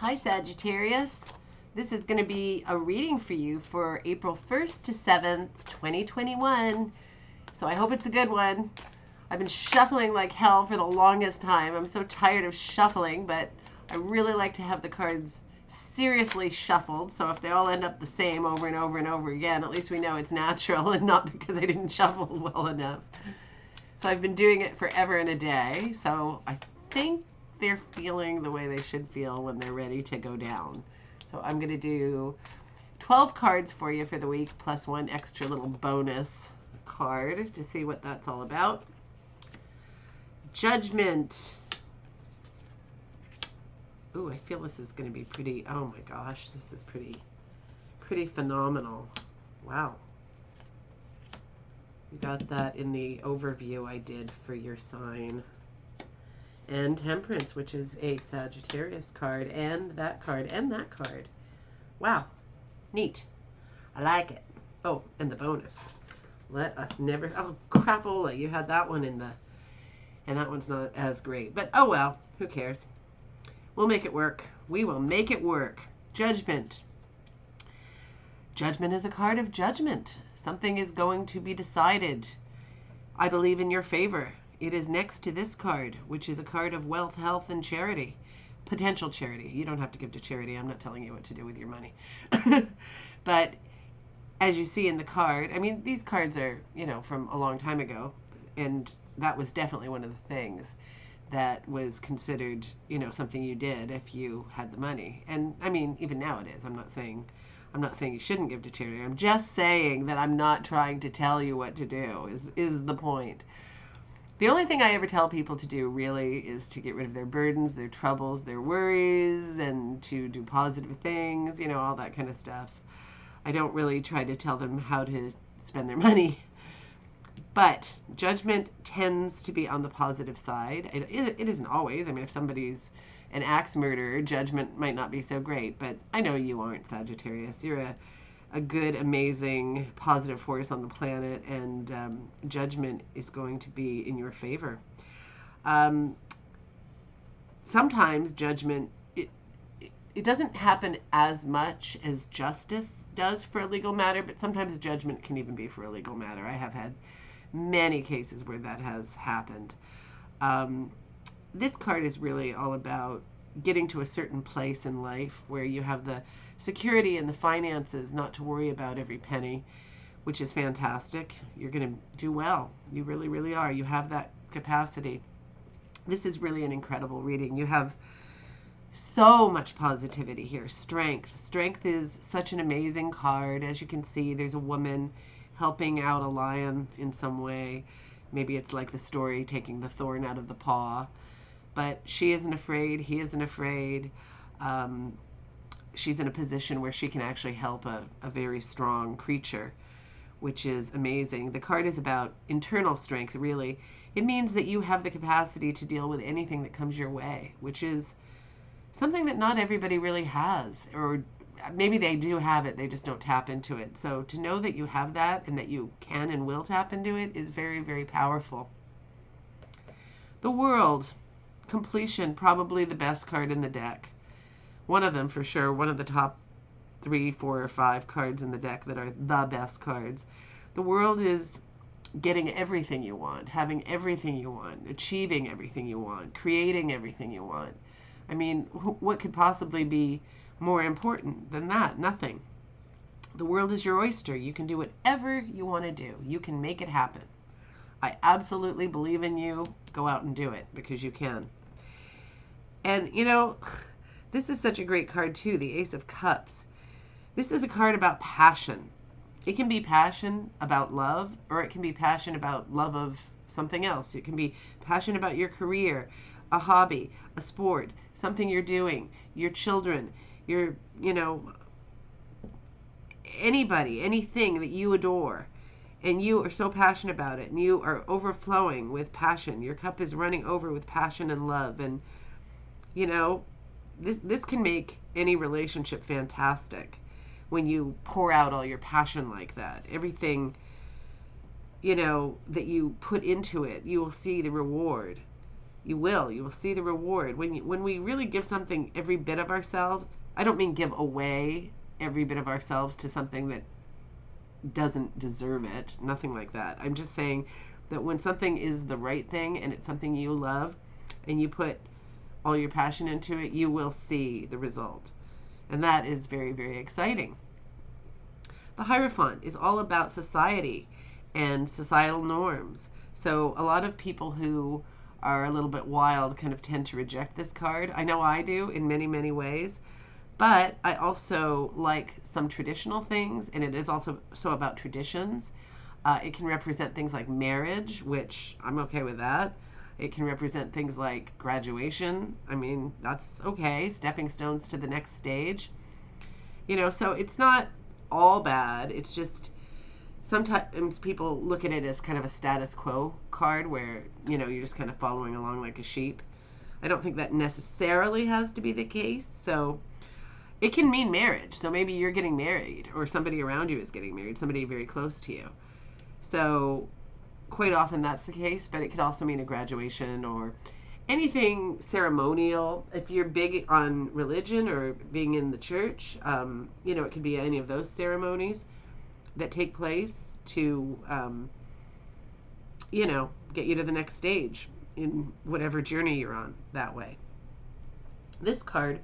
Hi Sagittarius. This is going to be a reading for you for April 1st to 7th, 2021. So I hope it's a good one. I've been shuffling like hell for the longest time. I'm so tired of shuffling, but I really like to have the cards seriously shuffled. So if they all end up the same over and over and over again, at least we know it's natural and not because I didn't shuffle well enough. So I've been doing it forever and a day. So I think they're feeling the way they should feel when they're ready to go down. So I'm going to do 12 cards for you for the week, plus one extra little bonus card to see what that's all about. Judgment. Ooh, I feel this is going to be pretty, oh my gosh, this is pretty phenomenal. Wow. You got that in the overview I did for your sign. And Temperance, which is a Sagittarius card, and that card, and that card. Wow. Neat. I like it. Oh, and the bonus. Let us never... Oh, crapola. You had that one in the... And that one's not as great. But, oh well. Who cares? We'll make it work. We will make it work. Judgment. Judgment is a card of judgment. Something is going to be decided. I believe in your favor. It is next to this card, which is a card of wealth, health, and charity. Potential charity. You don't have to give to charity. I'm not telling you what to do with your money. But as you see in the card, I mean, these cards are, you know, from a long time ago. And that was definitely one of the things that was considered, you know, something you did if you had the money. And I mean, even now it is. I'm not saying you shouldn't give to charity. I'm just saying that I'm not trying to tell you what to do is the point. The only thing I ever tell people to do really is to get rid of their burdens, their troubles, their worries, and to do positive things, you know, all that kind of stuff. I don't really try to tell them how to spend their money. But judgment tends to be on the positive side. It isn't always. I mean, if somebody's an axe murderer, judgment might not be so great. But I know you aren't, Sagittarius. You're a good, amazing, positive force on the planet, and judgment is going to be in your favor. Sometimes judgment, it doesn't happen as much as justice does for a legal matter, but sometimes judgment can even be for a legal matter. I have had many cases where that has happened. This card is really all about getting to a certain place in life where you have the security and the finances not to worry about every penny, which is fantastic. You're going to do well. You really, really are. You have that capacity. This is really an incredible reading. You have so much positivity here. Strength. Strength is such an amazing card. As you can see, there's a woman helping out a lion in some way. Maybe it's like the story taking the thorn out of the paw. But she isn't afraid. He isn't afraid. She's in a position where she can actually help a very strong creature, which is amazing. The card is about internal strength, really. It means that you have the capacity to deal with anything that comes your way, which is something that not everybody really has. Or maybe they do have it, they just don't tap into it. So to know that you have that and that you can and will tap into it is very, very powerful. The World. Completion, probably the best card in the deck. One of them for sure, one of the top 3, 4, or 5 cards in the deck that are the best cards. The World is getting everything you want, having everything you want, achieving everything you want, creating everything you want. I mean, what could possibly be more important than that? Nothing. The world is your oyster. You can do whatever you want to do. You can make it happen. I absolutely believe in you. Go out and do it because you can. And, you know, this is such a great card, too, the Ace of Cups. This is a card about passion. It can be passion about love, or it can be passion about love of something else. It can be passion about your career, a hobby, a sport, something you're doing, your children, your, you know, anybody, anything that you adore. And you are so passionate about it, and you are overflowing with passion. Your cup is running over with passion and love. And, you know, this can make any relationship fantastic when you pour out all your passion like that. Everything, you know, that you put into it, you will see the reward. You will. You will see the reward. When we really give something every bit of ourselves, I don't mean give away every bit of ourselves to something that doesn't deserve it. Nothing like that. I'm just saying that when something is the right thing and it's something you love and you put all your passion into it, you will see the result. And that is very, very exciting. The Hierophant is all about society and societal norms. So a lot of people who are a little bit wild kind of tend to reject this card. I know I do in many, many ways. But I also like some traditional things, and it is also so about traditions. It can represent things like marriage, which I'm okay with that. It can represent things like graduation. I mean, that's okay. Stepping stones to the next stage. So it's not all bad. It's just sometimes people look at it as kind of a status quo card where, you're just kind of following along like a sheep. I don't think that necessarily has to be the case. So it can mean marriage. So maybe you're getting married or somebody around you is getting married, somebody very close to you. So quite often that's the case, but it could also mean a graduation or anything ceremonial. If you're big on religion or being in the church, it could be any of those ceremonies that take place to, get you to the next stage in whatever journey you're on that way. This card,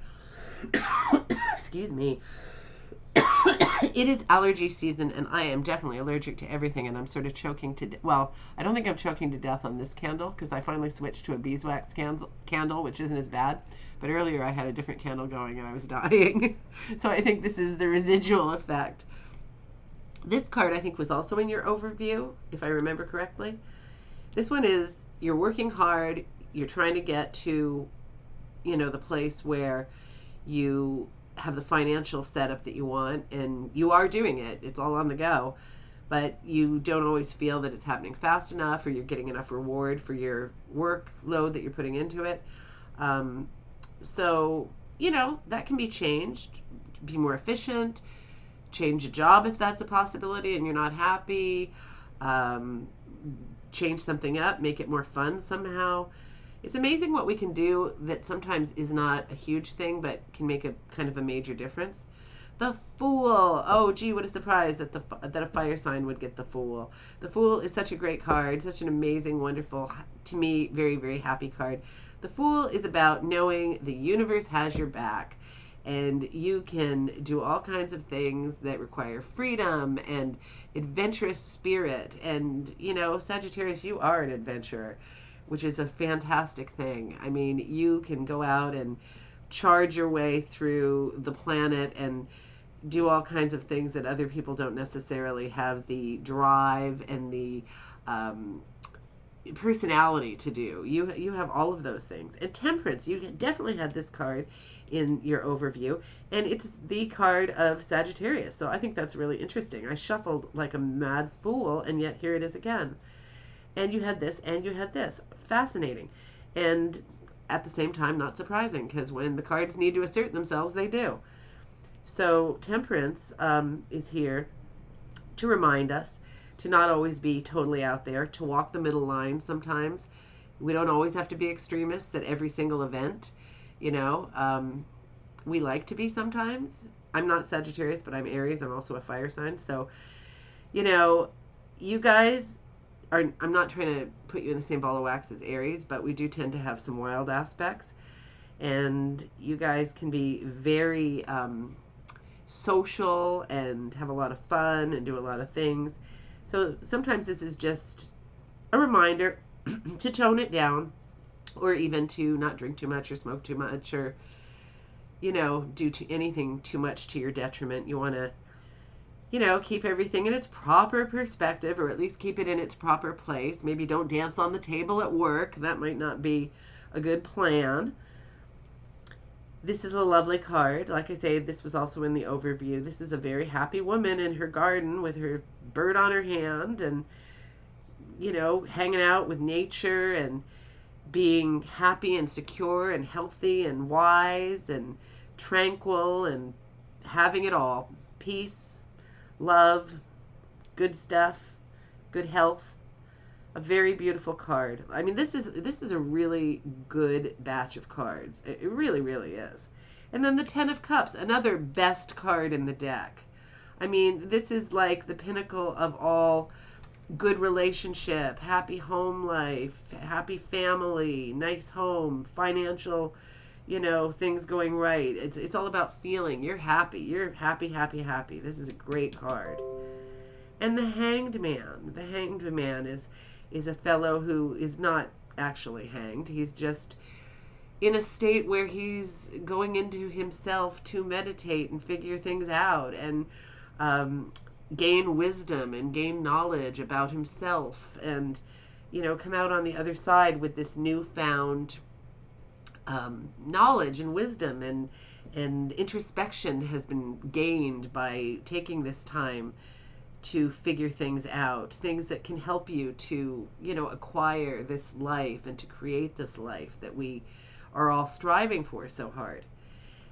excuse me, it is allergy season, and I am definitely allergic to everything, and I'm sort of choking to well, I don't think I'm choking to death on this candle because I finally switched to a beeswax candle, which isn't as bad, but earlier I had a different candle going and I was dying. So I think this is the residual effect. This card I think was also in your overview, if I remember correctly. This one is you're working hard, you're trying to get to, the place where you have the financial setup that you want, and you are doing it. It's all on the go, but you don't always feel that it's happening fast enough or you're getting enough reward for your workload that you're putting into it. So, that can be changed, be more efficient, change a job if that's a possibility and you're not happy, change something up, make it more fun somehow. It's amazing what we can do that sometimes is not a huge thing, but can make a kind of a major difference. The Fool. Oh, gee, what a surprise that that a fire sign would get the Fool. The Fool is such a great card, such an amazing, wonderful, to me, very, very happy card. The Fool is about knowing the universe has your back, and you can do all kinds of things that require freedom and adventurous spirit. And, Sagittarius, you are an adventurer, which is a fantastic thing. I mean, you can go out and charge your way through the planet and do all kinds of things that other people don't necessarily have the drive and the personality to do. You have all of those things. And Temperance, you definitely had this card in your overview, and it's the card of Sagittarius. So I think that's really interesting. I shuffled like a mad fool, and yet here it is again. And you had this, and you had this. Fascinating. And at the same time, not surprising, because when the cards need to assert themselves, they do. So Temperance is here to remind us to not always be totally out there, to walk the middle line sometimes. We don't always have to be extremists at every single event. We like to be sometimes. I'm not Sagittarius, but I'm Aries. I'm also a fire sign. So, you guys I'm not trying to put you in the same ball of wax as Aries, but we do tend to have some wild aspects. And you guys can be very social and have a lot of fun and do a lot of things. So sometimes this is just a reminder to tone it down, or even to not drink too much or smoke too much, or, do anything too much to your detriment. You want to keep everything in its proper perspective, or at least keep it in its proper place. Maybe don't dance on the table at work. That might not be a good plan. This is a lovely card. Like I say, this was also in the overview. This is a very happy woman in her garden with her bird on her hand and, hanging out with nature and being happy and secure and healthy and wise and tranquil and having it all. Peace, love, good stuff, good health. A very beautiful card. I mean, this is a really good batch of cards. It really, really is. And then the Ten of Cups, another best card in the deck. I mean, this is like the pinnacle of all good relationship, happy home life, happy family, nice home, financial, things going right. It's all about feeling. You're happy. You're happy, happy, happy. This is a great card. And the Hanged Man. The Hanged Man is a fellow who is not actually hanged. He's just in a state where he's going into himself to meditate and figure things out and gain wisdom and gain knowledge about himself and, come out on the other side with this newfound knowledge and wisdom and introspection has been gained by taking this time to figure things out, things that can help you to, acquire this life and to create this life that we are all striving for so hard.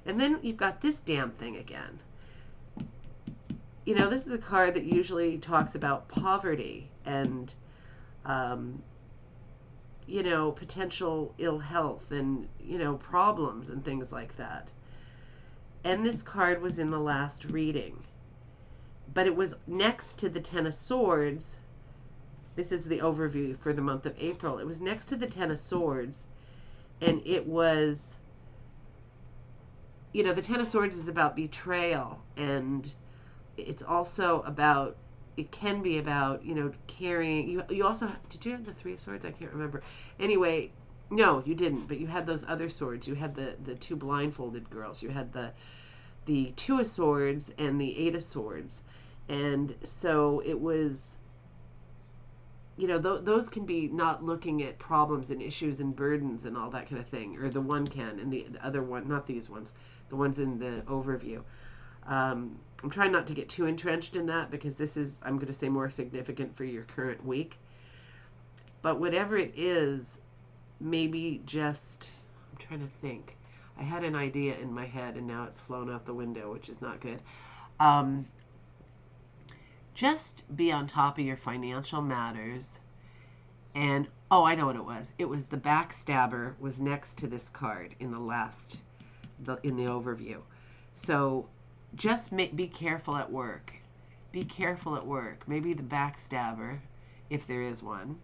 And then you've got this damn thing again. This is a card that usually talks about poverty and, potential ill health and, problems and things like that. And this card was in the last reading. But it was next to the Ten of Swords. This is the overview for the month of April. It was next to the Ten of Swords, and it was, the Ten of Swords is about betrayal, and it's also about, it can be about, carrying, you also, did you have the Three of Swords? I can't remember. Anyway, no, you didn't, but you had those other swords. You had the two blindfolded girls. You had the Two of Swords and the Eight of Swords. And so it was, those can be not looking at problems and issues and burdens and all that kind of thing. Or the one can, and the other one, not these ones, the ones in the overview. I'm trying not to get too entrenched in that because this is, I'm going to say, more significant for your current week. But whatever it is, maybe just, I'm trying to think. I had an idea in my head and now it's flown out the window, which is not good. Just be on top of your financial matters. And, oh, I know what it was. It was the backstabber was next to this card in the overview. So just be careful at work. Be careful at work. Maybe the backstabber, if there is one,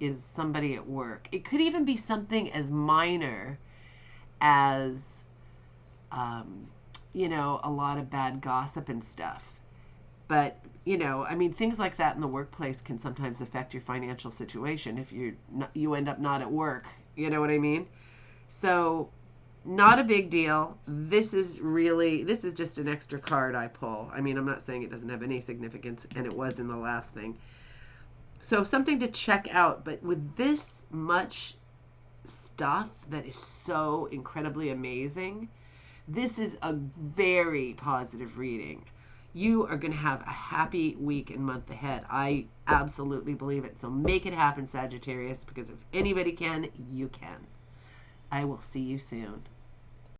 is somebody at work. It could even be something as minor as, a lot of bad gossip and stuff. But, things like that in the workplace can sometimes affect your financial situation if you end up not at work. You know what I mean? So, not a big deal. This is just an extra card I pull. I mean, I'm not saying it doesn't have any significance, and it was in the last thing. So, something to check out. But with this much stuff that is so incredibly amazing, this is a very positive reading. You are going to have a happy week and month ahead. I absolutely believe it. So make it happen, Sagittarius, because if anybody can, you can. I will see you soon.